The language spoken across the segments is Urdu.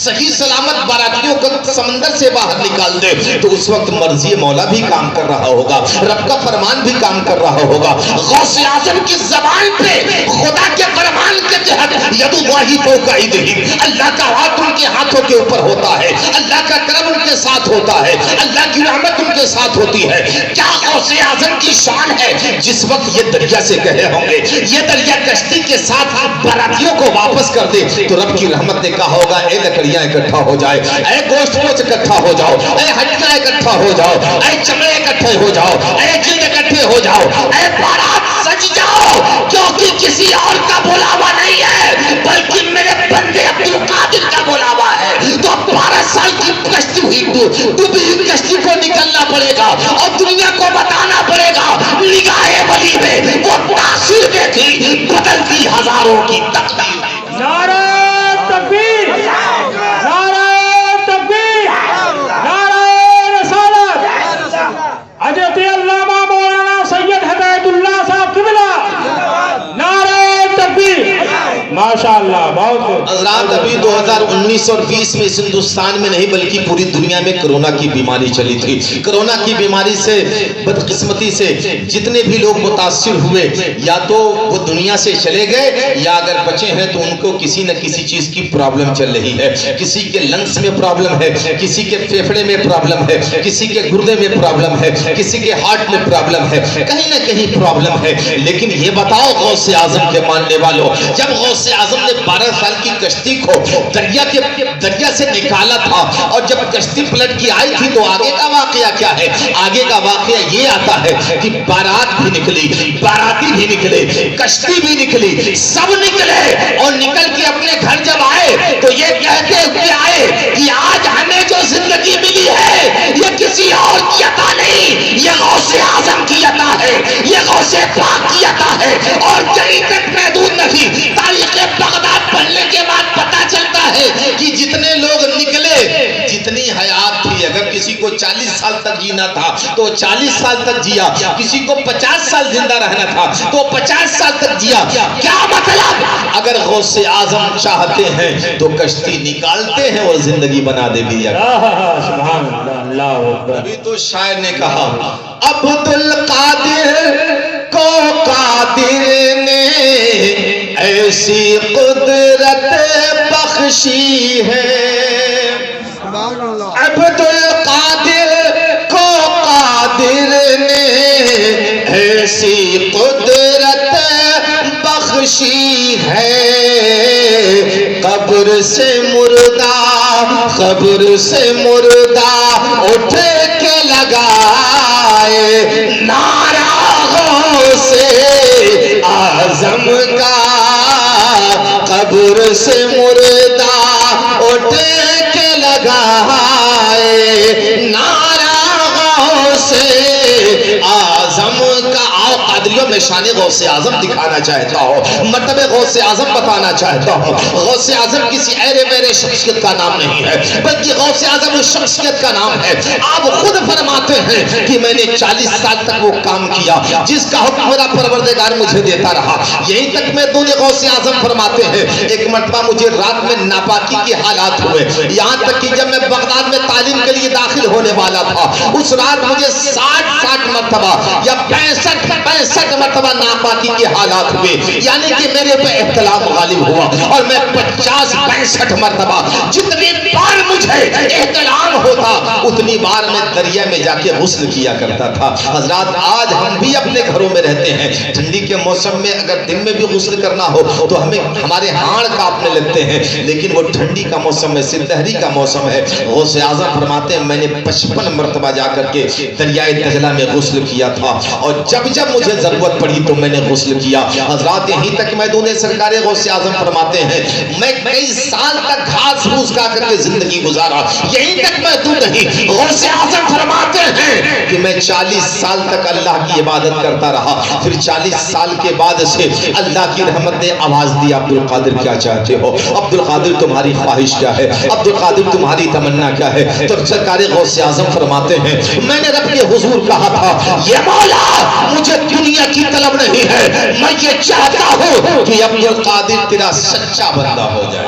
صحیح سلامت باراتیوں کو سمندر سے باہر نکال دے تو اس وقت مرضی مولا بھی کام کر رہا ہوگا، رب کا فرمان بھی کام کر رہا ہوگا۔ غوث اعظم کی زبان پہ خدا کے فرمان کے تحت ید اللہ فوق ایدیہم، اللہ کا ہاتھ ان کے ہاتھوں کے اوپر ہوتا ہے، اللہ کا کرم ان کے ساتھ ہوتا ہے، اللہ کی رحمت ان کے ساتھ ہوتی ہے۔ کیا غوث اعظم کی شان ہے جس وقت یہ دریا سے کہے ہوں گے، یہ دریا کشتی کے ساتھ باراتیوں کو واپس کر دے تو رب کی رحمت نے کہا ہوگا اے لکڑیاں اکٹھا ہو جائے، اے گوشت پوچھ اکٹھا ہو جاؤ، اے ہڈیاں اکٹھا ہو جاؤ، اے چمڑے اکٹھے ہو جاؤ، اے جلد اکٹھے ہو جاؤ، اے بارات سج جاؤ، کیونکہ کسی اور کا بلاوا نہیں ہے بلکہ میرے بندے عبد القادر کا بلاوا ہے۔ تو 12 سال کی کشتی ہوئی ڈوبی ہوئی کشتی کو نکلنا پڑے گا اور دنیا کو بتانا پڑے گا نگاہ ولی میں وہ تاثیر میں تھی، بدلتی ہزاروں کی تقدیر۔ نعرہ تکبیر، نعرہ تکبیر، نعرہ رسالت، حضرت علامہ مولانا سید ہدایت اللہ صاحب قبلہ، نعرہ تکبیر۔ ماشاءاللہ بہت حضرات ابھی 2019 اور 20 میں اس ہندوستان میں نہیں بلکہ پوری دنیا میں کرونا کی بیماری چلی تھی۔ کرونا کی بیماری سے بدقسمتی سے جتنے بھی لوگ متاثر ہوئے یا تو وہ دنیا سے چلے گئے یا اگر بچے ہیں تو ان کو کسی نہ کسی چیز کی پرابلم چل رہی ہے، کسی کے لنگس میں پرابلم ہے، کسی کے پھیپھڑے میں پرابلم ہے، کسی کے گردے میں پرابلم ہے، کسی کے ہارٹ میں پرابلم ہے، کہیں نہ کہیں پرابلم ہے۔ لیکن یہ بتاؤ غوث اعظم کے ماننے والوں، جب غوث اعظم نے 12 سال کی کشتی کو دریا سے نکالا تھا اور جب کشتی پلٹ کی آئی تھی تو آگے کا واقعہ کیا ہے؟ آگے کا واقعہ یہ آتا ہے کہ بارات بھی نکلی، باراتی بھی نکلے، کشتی بھی نکلی، سب نکلے اور نکل کے اپنے گھر جب آئے تو یہ کہتے ہوئے آئے کہ آج ہمیں جو زندگی ملی ہے یہ کسی اور کی عطا نہیں، یہ غوث اعظم کی عطا ہے، یہ غوث پاک کی عطا ہے۔ اور کہیں تک محدود نہیں، تاریخ بغداد پڑھنے کے بعد پتا چلتا ہے کہ جتنے لوگ نکلے جتنی حیات تھی، اگر کسی کو 40 سال تک جینا تھا تو 40 سال تک جیا، کسی کو 50 سال زندہ رہنا تھا تو 50 سال تک جیا۔ کیا مطلب؟ اگر غوث اعظم چاہتے ہیں تو کشتی نکالتے ہیں اور زندگی بنا دے بھی۔ سبحان اللہ، اللہ اکبر۔ ابھی تو شاعر نے کہا عبد القادر کو قادر نے ایسی قدرت بخشی ہے، عبد القادر کو قادر نے ایسی قدرت بخشی ہے، قبر سے مردہ اٹھ کے لگائے نعرہ غوث اعظم کا، قبر سے مردہ اٹھ کے لگائے نعرہ غوث اعظم کا۔ آؤ قادریوں میں شان غوث اعظم دکھانا چاہتا ہوں، مرتبہ غوث اعظم بتانا چاہتا ہوں۔ غوث اعظم کسی ایرے میرے شخصیت کا نام نہیں ہے بلکہ غوث اعظم اس شخصیت کا نام ہے۔ آپ خود فرماتے ہیں کہ میں نے 40 سال تک وہ کام کیا جس کا حکم میرا پروردگار مجھے دیتا رہا۔ یہیں تک میں دونوں غوث اعظم فرماتے ہیں ایک مرتبہ مجھے رات میں ناپاکی کے حالات ہوئے، یہاں تک کہ جب میں بغداد میں تعلیم کے لیے داخل ہونے والا تھا اس رات مجھے 60 مرتبہ یا 65 مرتبہ ناپاکی کے حالات ہوئے، یعنی کہ میرے پہ اختلاف غالب ہوا اور میں 50-65 مرتبہ جتنی بار مجھے احتلام ہوتا اتنی بار میں دریا میں جا کے غسل کیا کرتا تھا۔ حضرات آج ہم بھی اپنے گھروں میں رہتے ہیں، ٹھنڈی کے موسم میں اگر دن میں بھی غسل کرنا ہو تو ہمیں ہمارے ہاڑ کانپنے لگتے ہیں، لیکن وہ ٹھنڈی کا موسم ہے، سپتہری کا موسم ہے۔ غوث اعظم فرماتے ہیں میں نے 55 مرتبہ جا کر کے دریائے دجلہ میں غسل کیا تھا اور جب مجھے ضرورت پڑی تو میں نے غسل کیا۔ حضرات یہیں تک محدود سرکار غوث اعظم فرماتے ہیں میں کئی سال تک گھاس پھوس کھا کر کے زندگی گزارا، یہیں تک محدود نہیں۔ غوث اعظم فرماتے ہیں کہ میں 40 سال تک اللہ کی عبادت کرتا رہا، پھر 40 سال کے بعد سے اللہ کی رحمت نے آواز دی عبد القادر کیا چاہتے ہو، عبد القادر تمہاری خواہش کیا ہے، عبد القادر تمہاری تمنا کیا ہے؟ تو سرکار غوث اعظم فرماتے ہیں میں نے رب کے حضور کہا تھا یہ مولا مجھے دنیا کی طلب نہیں ہے، میں یہ چاہتا ہوں کہ عبد القادر تیرا سچا بندہ ہو جائے۔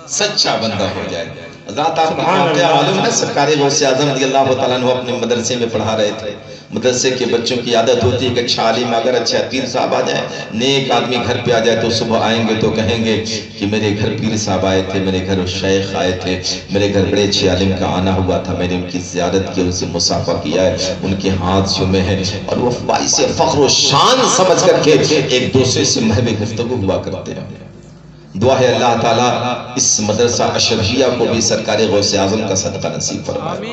سچا بندہ ہو جائے. حضرات آپ کو واقعہ معلوم ہے سرکار غوث اعظم رضی اللہ تعالیٰ عنہ اپنے مدرسے میں پڑھا رہے تھے. مدرسے کے بچوں کی عادت ہوتی ہے کہ اچھا عالم اگر اچھا پیر صاحب آ جائے, نیک آدمی گھر پہ آ جائے تو صبح آئیں گے تو کہیں گے کہ میرے گھر پیر صاحب آئے تھے, میرے گھر شیخ آئے تھے, میرے گھر بڑے اچھے عالم کا آنا ہوا تھا, میں نے ان کی زیارت کی, ان سے مصافحہ کیا ہے, ان کے ہاتھ چومے ہیں, اور وہ باعث فخر و شان سمجھ کر کے ایک دوسرے سے محو گفتگو ہوا کرتے ہیں. دعا ہے اللہ تعالیٰ اس مدرسہ اشرفیہ کو بھی سرکار غوث اعظم کا صدقہ نصیب فرمائے.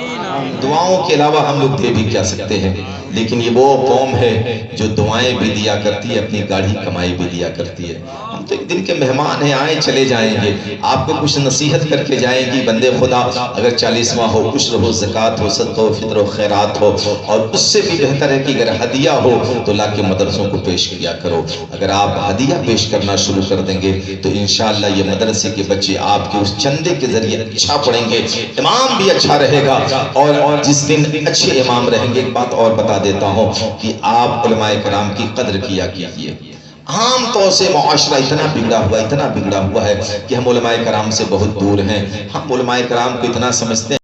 دعاؤں کے علاوہ ہم لوگ دے بھی کیا سکتے ہیں, لیکن یہ وہ قوم ہے جو دعائیں بھی دیا کرتی ہے, اپنی گاڑی کمائی بھی دیا کرتی ہے. ہم تو ایک دن کے مہمان ہیں, آئے چلے جائیں گے, آپ کو کچھ نصیحت کر کے جائیں گی. بندے خدا اگر 40واں ہو, عشر ہو, زکوٰۃ ہو, صدقہ و فطر و خیرات ہو, اور اس سے بھی بہتر ہے کہ اگر ہدیہ ہو تو لا کے مدرسوں کو پیش کیا کرو. اگر آپ ہدیہ پیش کرنا شروع کر دیں گے تو انشاءاللہ یہ مدرسے کے بچے آپ کے اس چندے کے ذریعے اچھا پڑھیں گے, امام بھی اچھا رہے گا. اور جس دن اچھے امام رہیں گے, ایک بات اور بتا دیتا ہوں کہ آپ علماء کرام کی قدر کیا کیجئے. عام طور سے معاشرہ اتنا بگڑا ہوا ہے کہ ہم علماء کرام سے بہت دور ہیں. ہم علماء کرام کو اتنا سمجھتے ہیں